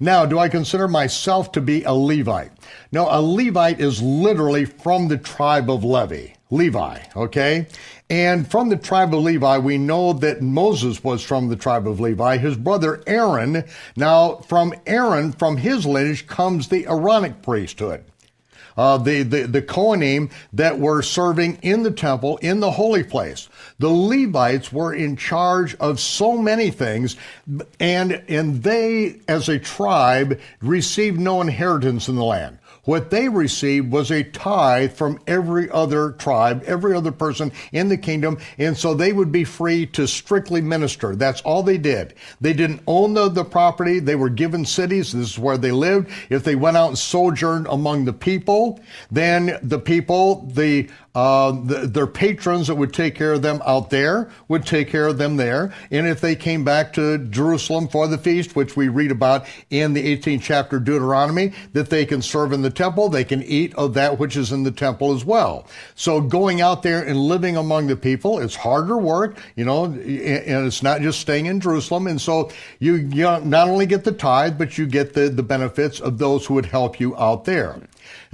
Now, do I consider myself to be a Levite? No, a Levite is literally from the tribe of Levi, okay? And from the tribe of Levi, we know that Moses was from the tribe of Levi, his brother Aaron. Now, from Aaron, from his lineage, comes the Aaronic priesthood. The Kohanim that were serving in the temple, in the holy place. The Levites were in charge of so many things, and they, as a tribe, received no inheritance in the land. What they received was a tithe from every other tribe, every other person in the kingdom, and so they would be free to strictly minister. That's all they did. They didn't own the property. They were given cities. This is where they lived. If they went out and sojourned among the people, then the people, their patrons that would take care of them out there would take care of them there. And if they came back to Jerusalem for the feast, which we read about in the 18th chapter of Deuteronomy, that they can serve in the temple, they can eat of that which is in the temple as well. So going out there and living among the people, it's harder work, and it's not just staying in Jerusalem. And so you not only get the tithe, but you get the benefits of those who would help you out there.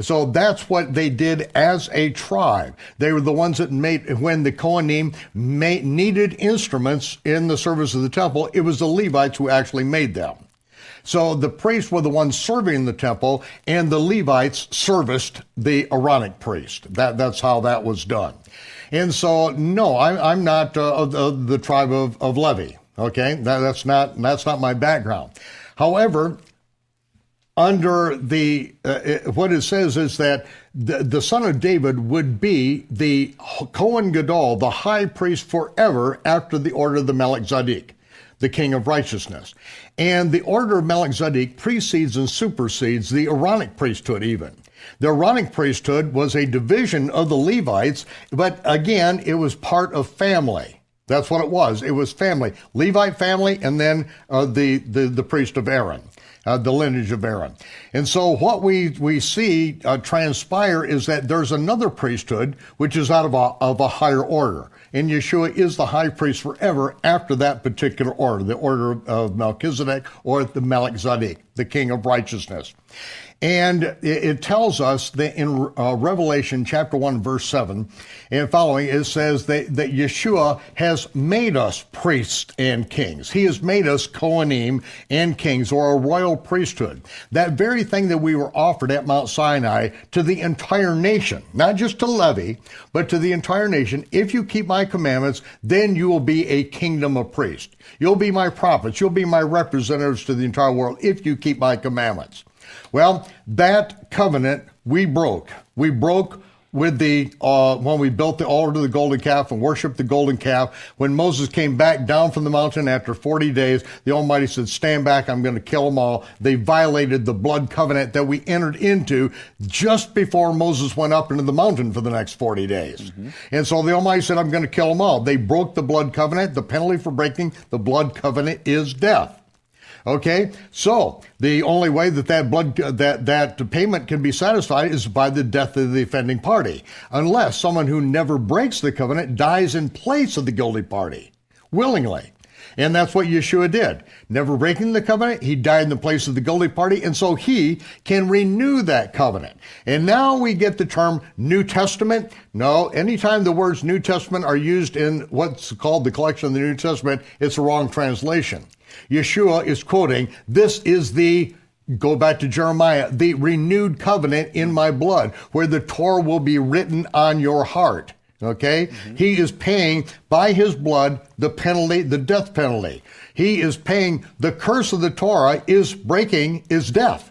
So that's what they did as a tribe. They were the ones that when the Kohanim needed instruments in the service of the temple, it was the Levites who actually made them. So the priests were the ones serving in the temple, and the Levites serviced the Aaronic priest. That's how that was done. And so, no, I'm not of the tribe of Levi, okay? That's not my background. However, under what it says is that the son of David would be the Kohen Gadol, the high priest forever after the order of the Melchizedek, the king of righteousness. And the order of Melchizedek precedes and supersedes the Aaronic priesthood even. The Aaronic priesthood was a division of the Levites, but again, it was part of family. That's what it was. It was family, Levite family, and then the priest of Aaron. The lineage of Aaron. And so what we see transpire is that there's another priesthood which is out of a higher order. And Yeshua is the high priest forever after that particular order, the order of Melchizedek or the Melchizedek, the king of righteousness. And it tells us that in Revelation chapter 1, verse 7 and following, it says that Yeshua has made us priests and kings. He has made us Kohanim and kings, or a royal priesthood. That very thing that we were offered at Mount Sinai to the entire nation, not just to Levi, but to the entire nation. If you keep my commandments, then you will be a kingdom of priests. You'll be my prophets. You'll be my representatives to the entire world if you keep my commandments. Well, that covenant we broke. We broke with when we built the altar to the golden calf and worshiped the golden calf. When Moses came back down from the mountain after 40 days, the Almighty said, stand back, I'm going to kill them all. They violated the blood covenant that we entered into just before Moses went up into the mountain for the next 40 days. Mm-hmm. And so the Almighty said, I'm going to kill them all. They broke the blood covenant. The penalty for breaking the blood covenant is death. Okay, so the only way that payment can be satisfied is by the death of the offending party, unless someone who never breaks the covenant dies in place of the guilty party, willingly. And that's what Yeshua did. Never breaking the covenant, he died in the place of the guilty party, and so he can renew that covenant. And now we get the term New Testament. No, anytime the words New Testament are used in what's called the collection of the New Testament, it's a wrong translation. Yeshua is quoting, this is go back to Jeremiah, the renewed covenant in my blood, where the Torah will be written on your heart. Okay? Mm-hmm. He is paying by his blood the penalty, the death penalty. He is paying the curse of the Torah is death.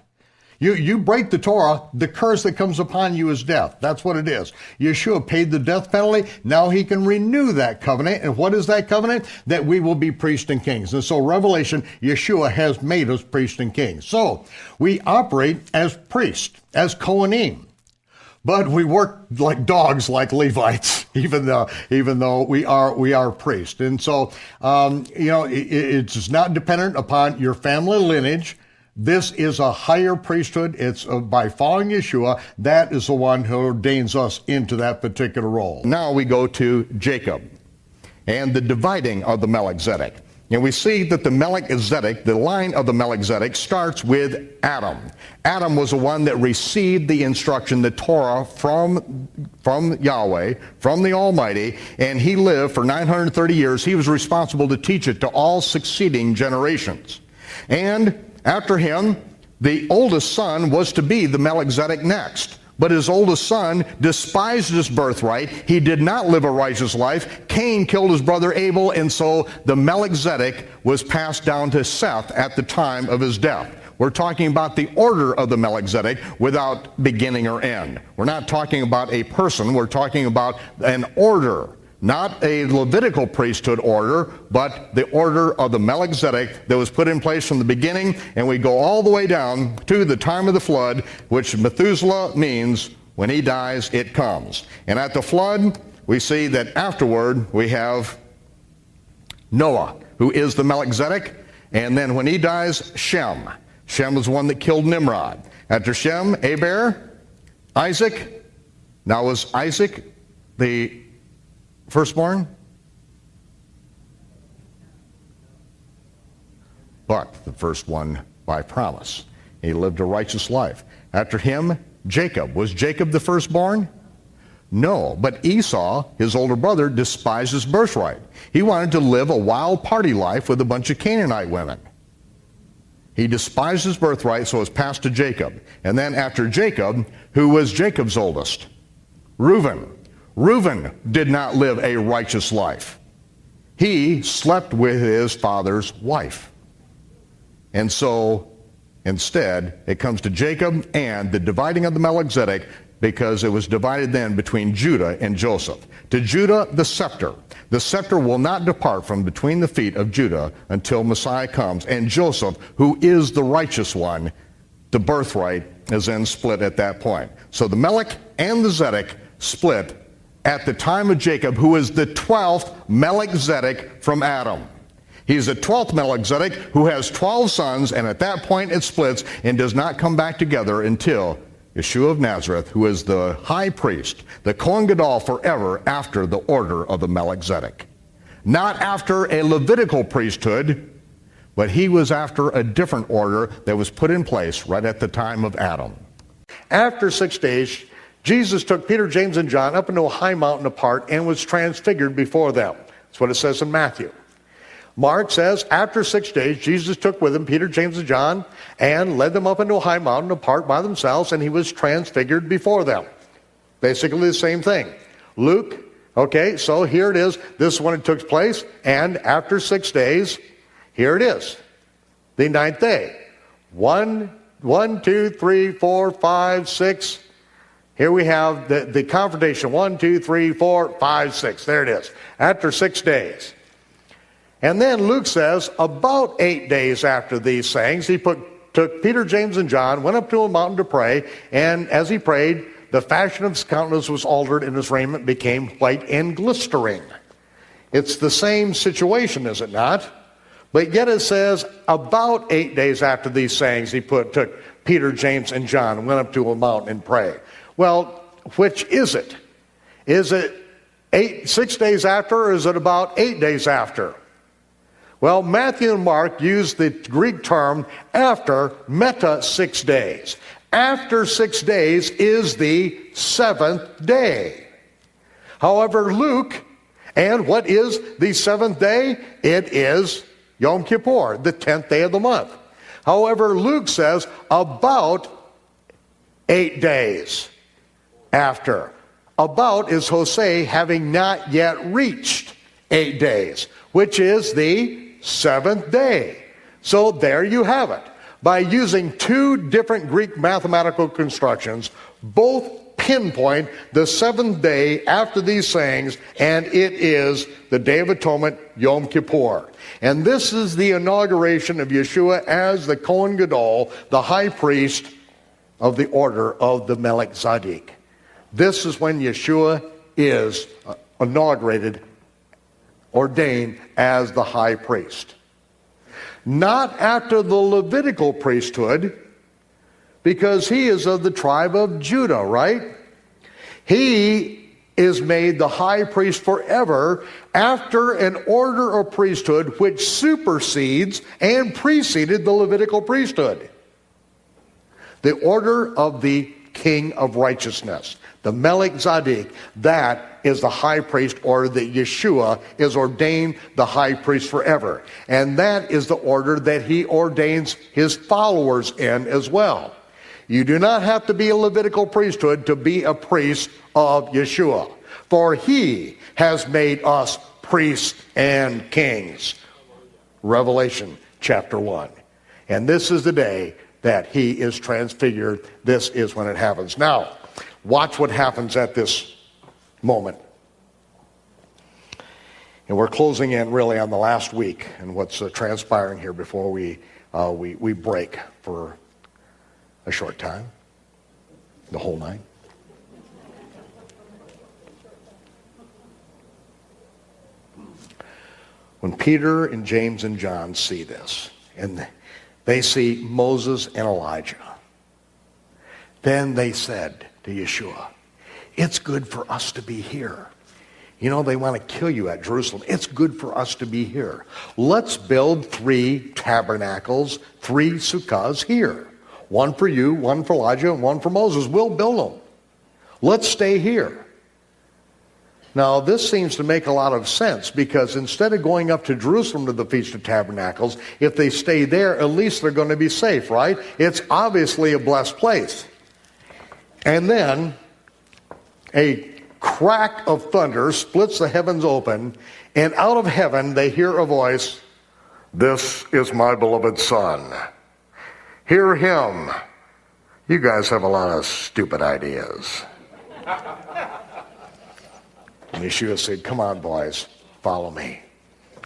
You break the Torah, the curse that comes upon you is death. That's what it is. Yeshua paid the death penalty. Now he can renew that covenant. And what is that covenant? That we will be priests and kings. And so Revelation, Yeshua has made us priests and kings. So we operate as priests, as Kohanim. But we work like dogs, like Levites, even though we are priests. And so, it's not dependent upon your family lineage. This is a higher priesthood. It's by following Yeshua, that is the one who ordains us into that particular role. Now we go to Jacob and the dividing of the Melchizedek. And we see that the Melchizedek, the line of the Melchizedek, starts with Adam. Adam was the one that received the instruction, the Torah, from Yahweh, from the Almighty, and he lived for 930 years. He was responsible to teach it to all succeeding generations. And after him, the oldest son was to be the Melchizedek next. But his oldest son despised his birthright. He did not live a righteous life. Cain killed his brother Abel, and so the Melchizedek was passed down to Seth at the time of his death. We're talking about the order of the Melchizedek without beginning or end. We're not talking about a person. We're talking about an order. Not a Levitical priesthood order, but the order of the Melchizedek that was put in place from the beginning, and we go all the way down to the time of the flood, which Methuselah means when he dies, it comes. And at the flood, we see that afterward we have Noah, who is the Melchizedek, and then when he dies, Shem. Shem was one that killed Nimrod. After Shem, Eber, Isaac. Now was Isaac the firstborn? But the first one by promise. He lived a righteous life. After him, Jacob. Was Jacob the firstborn? No, but Esau, his older brother, despised his birthright. He wanted to live a wild party life with a bunch of Canaanite women. He despised his birthright, so it was passed to Jacob. And then after Jacob, who was Jacob's oldest? Reuben. Reuben did not live a righteous life. He slept with his father's wife. And so, instead, it comes to Jacob and the dividing of the Melchizedek, because it was divided then between Judah and Joseph. To Judah, the scepter. The scepter will not depart from between the feet of Judah until Messiah comes. And Joseph, who is the righteous one, the birthright is then split at that point. So the Melech and the Zedek split at the time of Jacob, who is the 12th Melchizedek from Adam. He's the 12th Melchizedek who has 12 sons, and at that point it splits and does not come back together until Yeshua of Nazareth, who is the high priest, the Kohen Gadol forever after the order of the Melchizedek. Not after a Levitical priesthood, but he was after a different order that was put in place right at the time of Adam. After 6 days, Jesus took Peter, James, and John up into a high mountain apart and was transfigured before them. That's what it says in Matthew. Mark says, after 6 days, Jesus took with him Peter, James, and John and led them up into a high mountain apart by themselves, and he was transfigured before them. Basically the same thing. Luke, okay, so here it is. This is when it took place, and after 6 days, here it is, the 9th day. 1, 2, 3, 4, 5, 6. Here we have the confrontation. 1, 2, 3, 4, 5, 6. There it is. After 6 days. And then Luke says, about 8 days after these sayings, he took Peter, James, and John, went up to a mountain to pray, and as he prayed, the fashion of his countenance was altered, and his raiment became white and glistering. It's the same situation, is it not? But yet it says, about 8 days after these sayings, he took Peter, James, and John, and went up to a mountain and prayed. Well, which is it? Is it 6 days after, or is it about 8 days after? Well, Matthew and Mark use the Greek term after, meta 6 days. After 6 days is the 7th day. However, Luke, and what is the 7th day? It is Yom Kippur, the 10th day of the month. However, Luke says about 8 days after. About is Hosea having not yet reached 8 days, which is the 7th day. So there you have it. By using two different Greek mathematical constructions, both pinpoint the 7th day after these sayings, and it is the Day of Atonement, Yom Kippur. And this is the inauguration of Yeshua as the Kohen Gadol, the high priest of the order of the Melchizedek. This is when Yeshua is inaugurated, ordained as the high priest. Not after the Levitical priesthood, because he is of the tribe of Judah, right? He is made the high priest forever after an order of priesthood which supersedes and preceded the Levitical priesthood. The order of the King of Righteousness, the Melchizedek, that is the high priest order that Yeshua is ordained the high priest forever. And that is the order that he ordains his followers in as well. You do not have to be a Levitical priesthood to be a priest of Yeshua, for he has made us priests and kings. Revelation chapter 1. And this is the day that he is transfigured. This is when it happens. Now, watch what happens at this moment. And we're closing in really on the last week and what's transpiring here before we break for a short time, the whole night. When Peter and James and John see this, and they see Moses and Elijah, then they said to Yeshua, it's good for us to be here. You know, they want to kill you at Jerusalem. It's good for us to be here. Let's build 3 tabernacles, 3 sukkahs here. One for you, one for Elijah, and one for Moses. We'll build them. Let's stay here. Now, this seems to make a lot of sense because instead of going up to Jerusalem to the Feast of Tabernacles, if they stay there, at least they're going to be safe, right? It's obviously a blessed place. And then a crack of thunder splits the heavens open, and out of heaven they hear a voice, "This is my beloved Son. Hear him." You guys have a lot of stupid ideas. And Yeshua said, "Come on, boys, follow me.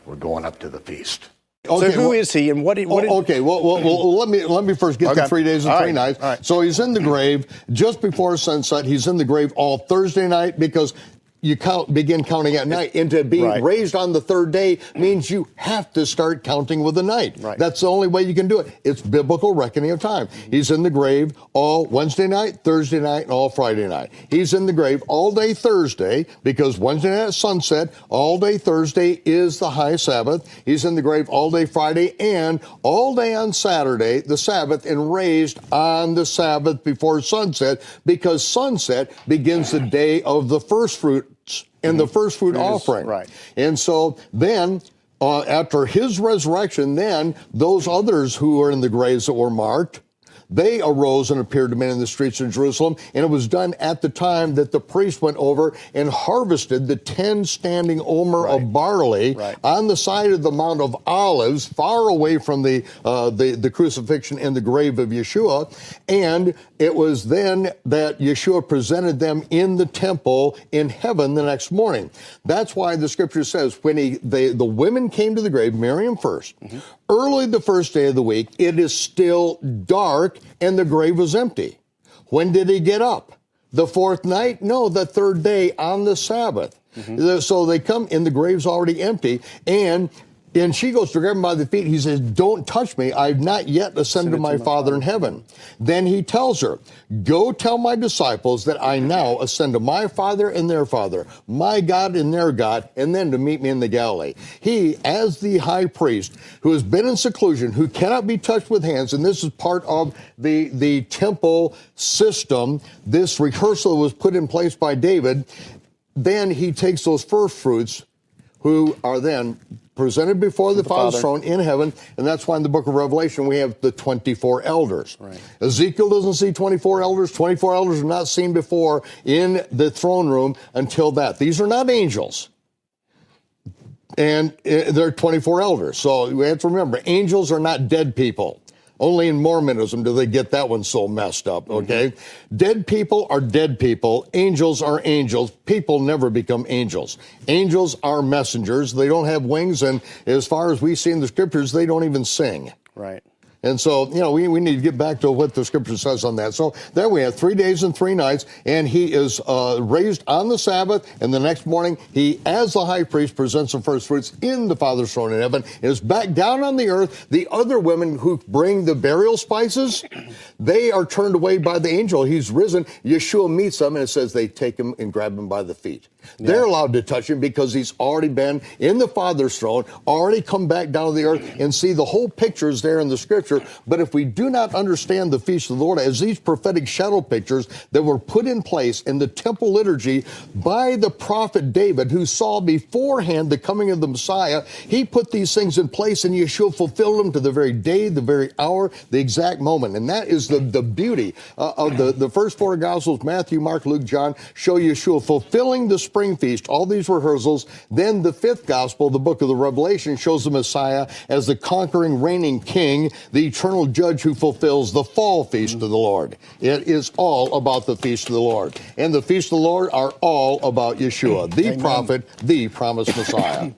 We're going up to the feast." Okay, so who is he, and what? Okay, well, let me first get the 3 days and 3 nights. All right. So he's in the grave just before sunset. He's in the grave all Thursday night because you begin counting at night. And to be raised on the 3rd day means you have to start counting with the night. Right. That's the only way you can do it. It's biblical reckoning of time. He's in the grave all Wednesday night, Thursday night, and all Friday night. He's in the grave all day Thursday because Wednesday night at sunset, all day Thursday is the high Sabbath. He's in the grave all day Friday and all day on Saturday, the Sabbath, and raised on the Sabbath before sunset because sunset begins the day of the first fruit and the first fruit offering. Right. And so then, after his resurrection, then those others who are in the graves that were marked, they arose and appeared to men in the streets of Jerusalem, and it was done at the time that the priest went over and harvested the 10 standing omer of barley on the side of the Mount of Olives, far away from the crucifixion and the grave of Yeshua. And it was then that Yeshua presented them in the temple in heaven the next morning. That's why the scripture says when the women came to the grave, Miriam first, early the first day of the week, it is still dark and the grave was empty. When did he get up? The 4th night? No, the 3rd day on the Sabbath. So they come and the grave's already empty, and she goes to grab him by the feet. He says, "Don't touch me. I've not yet ascended to my Father in heaven." Then he tells her, "Go tell my disciples that I now ascend to my Father and their Father, my God and their God, and then to meet me in the Galilee." He, as the high priest, who has been in seclusion, who cannot be touched with hands, and this is part of the temple system, this rehearsal was put in place by David, then he takes those first fruits, who are then presented before the Father's throne in heaven, and that's why in the book of Revelation we have the 24 elders. Right. Ezekiel doesn't see 24 elders. 24 elders are not seen before in the throne room until that. These are not angels. And they're 24 elders. So we have to remember, angels are not dead people. Only in Mormonism do they get that one so messed up, okay? Dead people are dead people. Angels are angels. People never become angels. Angels are messengers. They don't have wings, and as far as we see in the scriptures, they don't even sing. Right. And so, we need to get back to what the scripture says on that. So there we have 3 days and 3 nights, and he is raised on the Sabbath, and the next morning he, as the high priest, presents the first fruits in the Father's throne in heaven, is back down on the earth. The other women who bring the burial spices, They are turned away by the angel. He's risen. Yeshua meets them, and it says they take him and grab him by the feet. Yeah. They're allowed to touch him because he's already been in the Father's throne, already come back down to the earth, and see the whole picture is there in the Scripture. But if we do not understand the Feast of the Lord as these prophetic shadow pictures that were put in place in the temple liturgy by the prophet David, who saw beforehand the coming of the Messiah, he put these things in place, and Yeshua fulfilled them to the very day, the very hour, the exact moment. And that is the beauty of the first four Gospels, Matthew, Mark, Luke, John, show Yeshua fulfilling the spring feast, all these rehearsals. Then the fifth Gospel, the book of the Revelation, shows the Messiah as the conquering, reigning king, the eternal judge who fulfills the fall feast of the Lord. It is all about the feast of the Lord. And the feast of the Lord are all about Yeshua, the prophet, the promised Messiah.